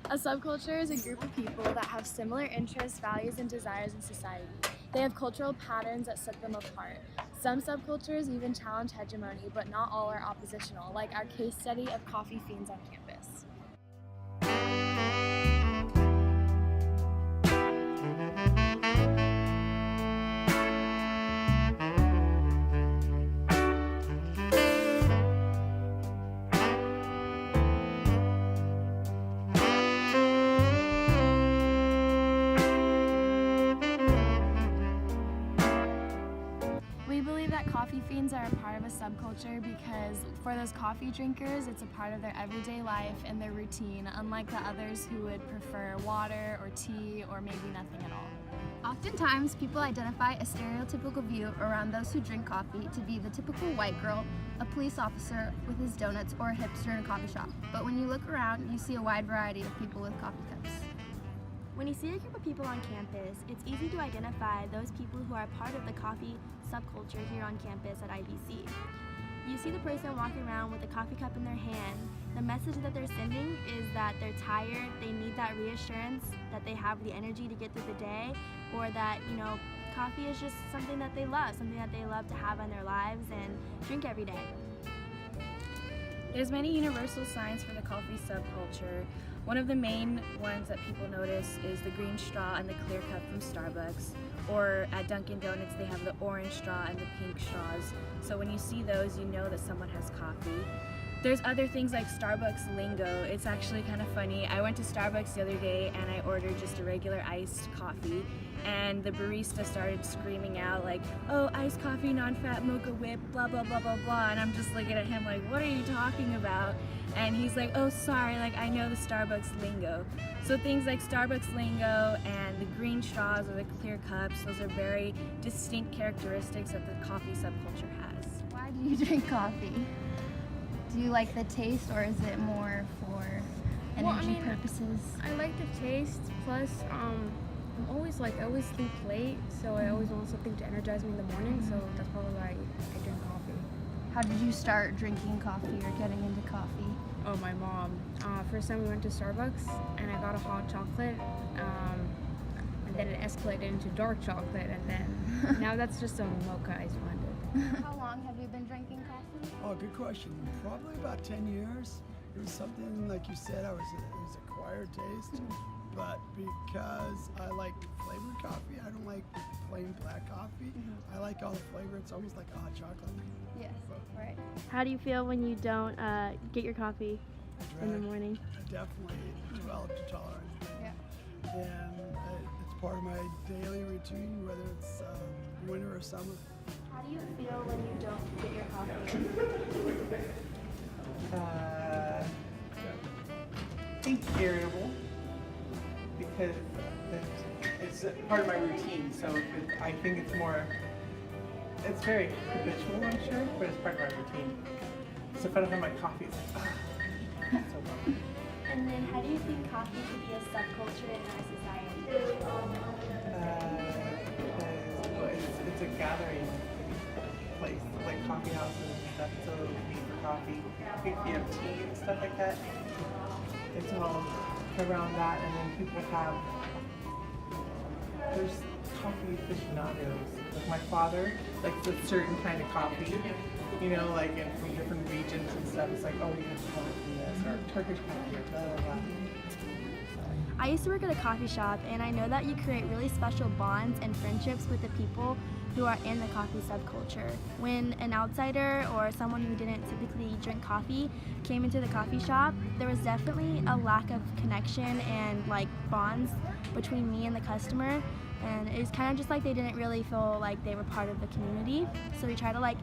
A subculture is a group of people that have similar interests, values, and desires in society. They have cultural patterns that set them apart. Some subcultures even challenge hegemony, but not all are oppositional, like our case study of coffee fiends on campus. We believe that coffee fiends are a part of a subculture because for those coffee drinkers, it's a part of their everyday life and their routine, unlike the others who would prefer water or tea or maybe nothing at all. Oftentimes, people identify a stereotypical view around those who drink coffee to be the typical white girl, a police officer with his donuts, or a hipster in a coffee shop. But when you look around, you see a wide variety of people with coffee cups. When you see a group of people on campus, it's easy to identify those people who are part of the coffee subculture here on campus at IBC. You see the person walking around with a coffee cup in their hand. The message that they're sending is that they're tired, they need that reassurance, that they have the energy to get through the day, or that, coffee is just something that they love to have in their lives and drink every day. There's many universal signs for the coffee subculture. One of the main ones that people notice is the green straw and the clear cup from Starbucks. Or at Dunkin' Donuts, they have the orange straw and the pink straws. So when you see those, you know that someone has coffee. There's other things like Starbucks lingo. It's actually kind of funny. I went to Starbucks the other day and I ordered just a regular iced coffee, and the barista started screaming out like, "Oh, iced coffee, non-fat mocha whip, blah, blah, blah, blah, blah." And I'm just looking at him like, what are you talking about? And he's like, "Oh, sorry, I know the Starbucks lingo." So things like Starbucks lingo and the green straws or the clear cups, those are very distinct characteristics that the coffee subculture has. Why do you drink coffee? Do you like the taste, or is it more for energy purposes? I like the taste, plus I always sleep late, so I always want something to energize me in the morning, so that's probably why I drink coffee. How did you start drinking coffee or getting into coffee? Oh, my mom. First time we went to Starbucks and I got a hot chocolate, and then it escalated into dark chocolate, and then now that's just a mocha iced blended. How long have you been drinking coffee? Oh, good question. Probably about 10 years. It was something, like you said, it was acquired taste. But because I like flavored coffee, I don't like plain black coffee. I like all the flavor. It's almost like a hot chocolate. Yes, right. How do you feel when you don't get your coffee in the morning? I definitely developed a tolerance. Yeah. And it's part of my daily routine, whether it's winter or summer. How do you feel when you don't get your coffee? I think irritable, because it's part of my routine, so I think it's very habitual, I'm sure, but it's part of my routine. So if I don't have my coffee, it's like, it's so bummer. And then how do you think coffee could be a subculture in our society? It's a gathering place, like coffee houses and stuff, so we meet for coffee. If you have tea and stuff like that, it's all around that, and then people there's coffee aficionados. Like my father likes a certain kind of coffee, and from different regions and stuff. It's like, oh, you have to have it from this, or Turkish coffee, or blah, blah, blah. I used to work at a coffee shop, and I know that you create really special bonds and friendships with the people who are in the coffee subculture. When an outsider or someone who didn't typically drink coffee came into the coffee shop, there was definitely a lack of connection and bonds between me and the customer, and it was kind of just like they didn't really feel like they were part of the community. So we try to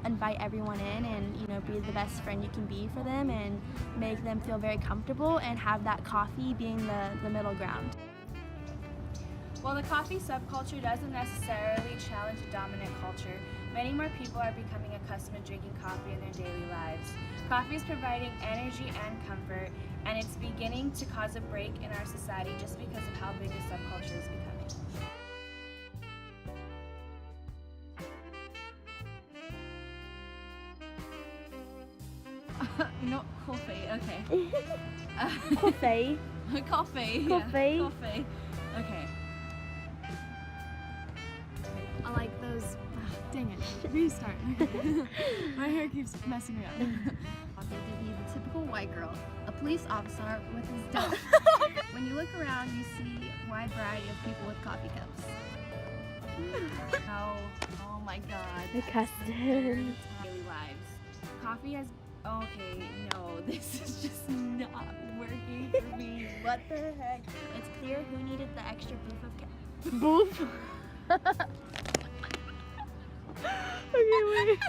invite everyone in and be the best friend you can be for them and make them feel very comfortable, and have that coffee being the middle ground. While the coffee subculture doesn't necessarily challenge the dominant culture, many more people are becoming accustomed to drinking coffee in their daily lives. Coffee is providing energy and comfort, and it's beginning to cause a break in our society just because of how big the subculture is becoming. Coffee, okay. Coffee. Coffee. Coffee. Yeah. Coffee. Okay. I like those. Dang it. Restart. My hair keeps messing me up. To be the typical white girl, a police officer with his dog. When you look around, you see a wide variety of people with coffee cups. Oh my god. The custard. Daily lives. Coffee has. Okay, no, this is just not working for me. What the heck? It's clear who needed the extra boof of Boof. Okay, wait.